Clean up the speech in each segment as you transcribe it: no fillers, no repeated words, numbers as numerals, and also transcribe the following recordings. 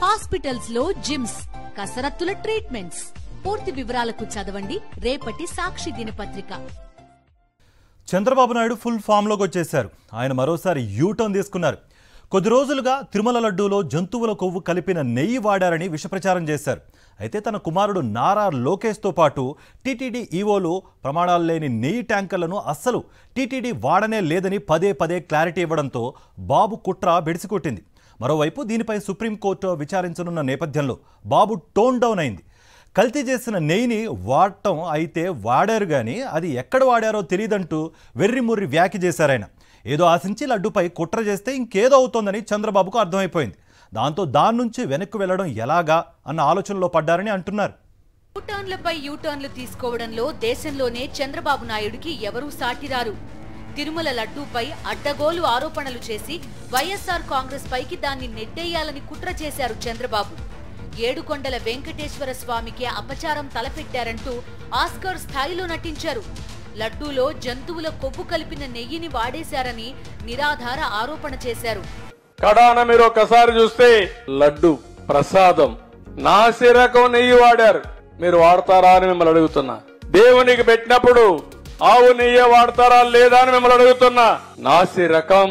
Hospitals లో gyms, కసరత్తుల treatments. పూర్తి వివరాలకు చదవండి రేపటి సాక్షి దినపత్రిక. చంద్రబాబు నాయుడు ఫుల్ ఫామ్లోకి వచ్చేశారు. ఆయన మరోసారి యూటర్న్ తీసుకున్నారు. కొద్ది రోజులుగా తిరుమల లడ్డూలో జంతువుల కొవ్వు కలిపిన నెయ్యి వాడారని విషప్రచారం చేశారు. అయితే తన కుమారుడు నారా లోకేష్తో పాటు టీటీడీ ఈవోలు ప్రమాణాలు లేని నెయ్యి ట్యాంకర్లను అస్సలు టీటీడీ వాడనే లేదని పదే పదే క్లారిటీ ఇవ్వడంతో బాబు కుట్ర బెడిసికొట్టింది. మరోవైపు దీనిపై సుప్రీంకోర్టు విచారించనున్న నేపథ్యంలో బాబు టోన్ డౌన్ అయింది. కల్తీ చేసిన నెయ్యిని వాడటం అయితే వాడారు కానీ అది ఎక్కడ వాడారో తెలియదంటూ వెర్రిముర్రి వ్యాఖ్య చేశారాయన. ఏదో ఆశించి లడ్డుపై కుట్ర చేస్తే ఇంకేదో అవుతోందని చంద్రబాబుకు అర్థమైపోయింది. దాంతో దాని నుంచి వెనక్కి వెళ్లడం ఎలాగా అన్న ఆలోచనలో పడ్డారని అంటున్నారు. యూటర్న్లపై యూటర్న్లు తీసుకోవడంలో దేశంలోనే చంద్రబాబు నాయుడికి ఎవరూ సాటిరారు. తిరుమల లడ్డూపై అడ్డగోలు ఆరోపణలు చేసి వైఎస్ఆర్ కాంగ్రెస్ పైకి దాన్ని నెట్టేయాలని కుట్ర చేశారు చంద్రబాబు. ఏడుకొండల వెంకటేశ్వర స్వామికి అపచారం తలపెట్టారంటూ ఆస్కర్ స్థాయిలో నటించారు. లడ్డూలో జంతువుల కొవ్వు కలిపిన నెయ్యిని వాడేశారని నిరాధార ఆరోపణ చేశారు. కడాన మీరు ఒకసారి చూస్తే లడ్డు ప్రసాదం నాసి రకం నెయ్యి వాడారు. మీరు వాడతారా అని మిమ్మల్ని అడుగుతున్నా. దేవునికి పెట్టినప్పుడు ఆవు నెయ్యి వాడతారా లేదా అని మిమ్మల్ని అడుగుతున్నా. నాసి రకం,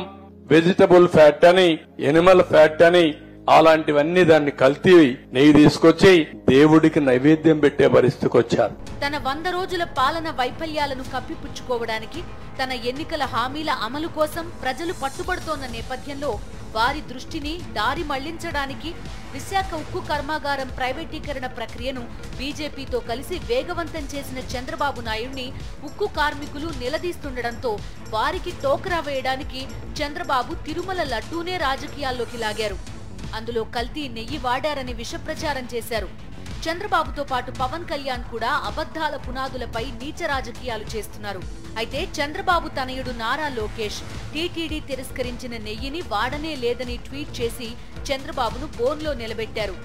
వెజిటబుల్ ఫ్యాట్ అని, ఎనిమల్ ఫ్యాట్ అని అలాంటివన్నీ దాన్ని కల్తీ నెయ్యి తీసుకొచ్చి దేవుడికి నైవేద్యం పెట్టే పరిస్థితికి వచ్చారు. తన 100 రోజుల పాలన వైఫల్యాలను కప్పిపుచ్చుకోవడానికి, తన ఎన్నికల హామీల అమలు కోసం ప్రజలు పట్టుబడుతోన్న నేపథ్యంలో వారి దృష్టిని దారి మళ్లించడానికి విశాఖ ఉక్కు కర్మాగారం ప్రైవేటీకరణ ప్రక్రియను బీజేపీతో కలిసి వేగవంతం చేసిన చంద్రబాబు నాయుడిని ఉక్కు కార్మికులు నిలదీస్తుండటంతో వారికి టోకరా వేయడానికి చంద్రబాబు తిరుమల లడ్డూనే రాజకీయాల్లోకి లాగారు. అందులో కల్తీ నెయ్యి వాడారని విషప్రచారం చేశారు. చంద్రబాబుతో పాటు పవన్ కళ్యాణ్ కూడా అబద్ధాల పునాదులపై నీచ రాజకీయాలు చేస్తున్నారు. అయితే చంద్రబాబు తనయుడు నారా లోకేష్ టీటీడీ తిరస్కరించిన నెయ్యిని వాడనే లేదని ట్వీట్ చేసి చంద్రబాబును బోన్లో నిలబెట్టారు.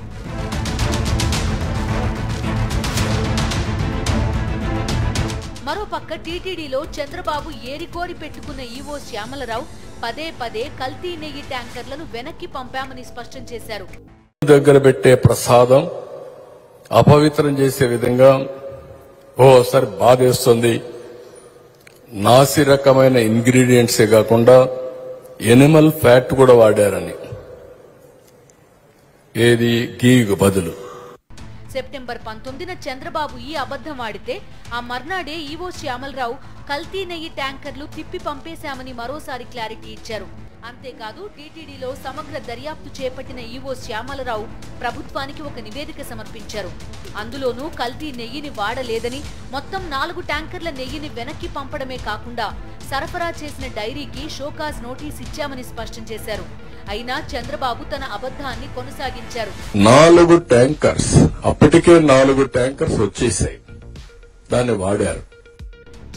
మరోపక్క టీటీడీలో చంద్రబాబు ఏరికోరి పెట్టుకున్న ఈవో శ్యామలరావు పదే పదే కల్తీ నెయ్యి ట్యాంకర్లను వెనక్కి పంపామని స్పష్టం చేశారు. దగ్గర పెట్టే ప్రసాదం అపవిత్రం చేసే విధంగా ఓసారి బాధేస్తుంది. నాసి రకమైన ఇంగ్రీడియంట్సే కాకుండా ఎనిమల్ ఫ్యాట్ కూడా వాడారని, ఏది గీకు బదులు. సెప్టెంబర్ 19న చంద్రబాబు ఈ అబద్ధం ఆడితే ఆ మర్నాడే ఈవో శ్యామలరావు కల్తీ నెయ్యి ట్యాంకర్లు తిప్పి పంపేశామని మరోసారి క్లారిటీ ఇచ్చారు. అంతేకాదు టీటీడీలో సమగ్ర దర్యాప్తు చేపట్టిన ఈవో శ్యామలరావు ప్రభుత్వానికి ఒక నివేదిక సమర్పించారు. అందులోనూ కల్తీ నెయ్యిని వాడలేదని, మొత్తం 4 ట్యాంకర్ల నెయ్యిని వెనక్కి పంపడమే కాకుండా సరఫరా చేసిన డైరీకి షోకాజ్ నోటీస్ ఇచ్చామని స్పష్టం చేశారు. అయినా చంద్రబాబు తన అబద్ధాన్ని కొనసాగించారు. 4 ట్యాంకర్స్, అప్పటికే 4 ట్యాంకర్స్ వచ్చేసాయి, దాన్ని వాడారు.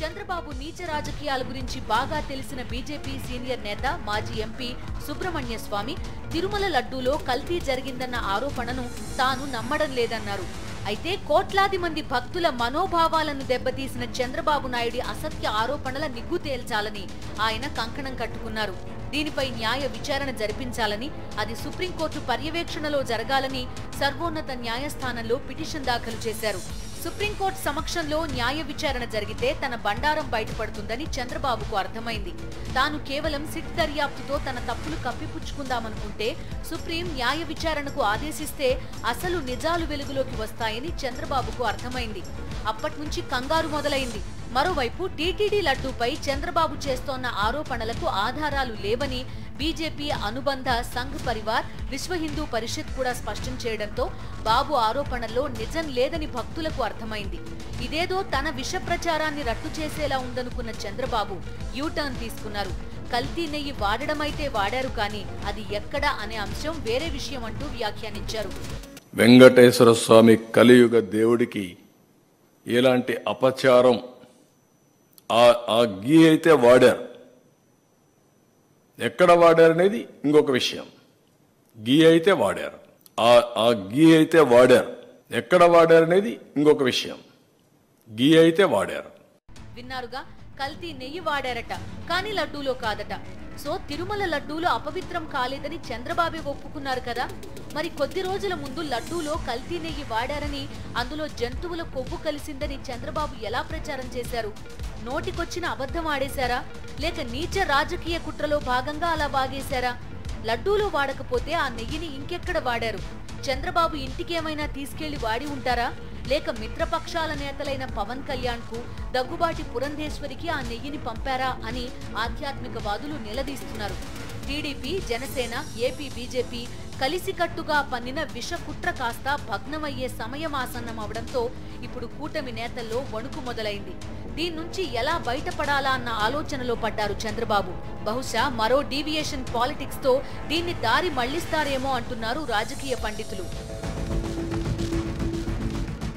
చంద్రబాబు నీచ రాజకీయాల గురించి బాగా తెలిసిన బీజేపీ సీనియర్ నేత మాజీ ఎంపీ సుబ్రహ్మణ్య స్వామి తిరుమల లడ్డూలో కల్తీ జరిగిందన్న ఆరోపణను తాను నమ్మడం లేదన్నారు. అయితే కోట్లాది మంది భక్తుల మనోభావాలను దెబ్బతీసిన చంద్రబాబు నాయుడి అసత్య ఆరోపణల నిగ్గు తేల్చాలని ఆయన కంకణం కట్టుకున్నారు. దీనిపై న్యాయ విచారణ జరిపించాలని, అది సుప్రీంకోర్టు పర్యవేక్షణలో జరగాలని సర్వోన్నత న్యాయస్థానంలో పిటిషన్ దాఖలు చేశారు. సుప్రీంకోర్టు సమక్షంలో న్యాయ విచారణ జరిగితే తన బండారం బయటపడుతుందని చంద్రబాబుకు అర్థమైంది. తాను కేవలం సిట్ దర్యాప్తుతో తన తప్పులు కప్పిపుచ్చుకుందామనుకుంటే సుప్రీం న్యాయ విచారణకు ఆదేశిస్తే అసలు నిజాలు వెలుగులోకి వస్తాయని చంద్రబాబుకు అర్థమైంది. అప్పట్నుంచి కంగారు మొదలైంది. మరోవైపు టీటీడీ లడ్డూపై చంద్రబాబు చేస్తోన్న ఆరోపణలకు ఆధారాలు లేవని బీజేపీ అనుబంధ సంఘ్ పరివార్, విశ్వ హిందూ పరిషత్ కూడా స్పష్టం చేయడంతో బాబు ఆరోపణల్లో నిజం లేదని భక్తులకు అర్థమైంది. ఇదేదో తన విష ప్రచారాన్ని రట్టు చేసేలా ఉందనుకున్న చంద్రబాబు యూటర్న్ తీసుకున్నారు. కల్తీ నెయ్యి వాడడమైతే వాడారు కానీ అది ఎక్కడా అనే అంశం వేరే విషయం అంటూ వ్యాఖ్యానించారు. వెంకటేశ్వర స్వామి కలియుగ దేవుడికి ఎలాంటి అపచారం, ఆ గీ అయితే వాడారు, ఎక్కడ వాడారనేది ఇంకొక విషయం. గీ అయితే వాడారు, ఆ గీ అయితే వాడారు, ఎక్కడ వాడారనేది ఇంకొక విషయం. గీ అయితే వాడారు. విన్నారుగా, కల్తీ నెయ్యి వాడారట, కానీ లడ్డూలో కాదట. సో తిరుమల లడ్డూలు అపవిత్రం కాలేదని చంద్రబాబే ఒప్పుకున్నారు కదా. మరి కొద్ది రోజుల ముందు లడ్డూలో కల్తీ నెయ్యి వాడారని, అందులో జంతువుల కొవ్వు కలిసిందని చంద్రబాబు ఎలా ప్రచారం చేశారు? నోటికొచ్చిన అబద్ధం ఆడేశారా, లేక నీచ రాజకీయ కుట్రలో భాగంగా అలా వాగేశారా? లడ్డూలో వాడకపోతే ఆ నెయ్యిని ఇంకెక్కడ వాడారు? చంద్రబాబు ఇంటికేమైనా తీసుకెళ్లి వాడి ఉంటారా, లేక మిత్రపక్షాల నేతలైన పవన్ కళ్యాణ్ కు, దగ్గుబాటి పురంధేశ్వరికి ఆ నెయ్యిని పంపారా అని ఆధ్యాత్మికవాదులు నిలదీస్తున్నారు. టీడీపీ, జనసేన, ఏపీ బీజేపీ కలిసికట్టుగా పన్నిన విషకుట్ర కాస్త భగ్నమయ్యే సమయం ఆసన్నమవడంతో ఇప్పుడు కూటమి నేతల్లో వణుకు మొదలైంది. దీని నుంచి ఎలా బయటపడాలా అన్న ఆలోచనలో పడ్డారు చంద్రబాబు. బహుశా మరో డీవియేషన్ పాలిటిక్స్ తో దీన్ని దారి మళ్లిస్తారేమో అంటున్నారు రాజకీయ పండితులు.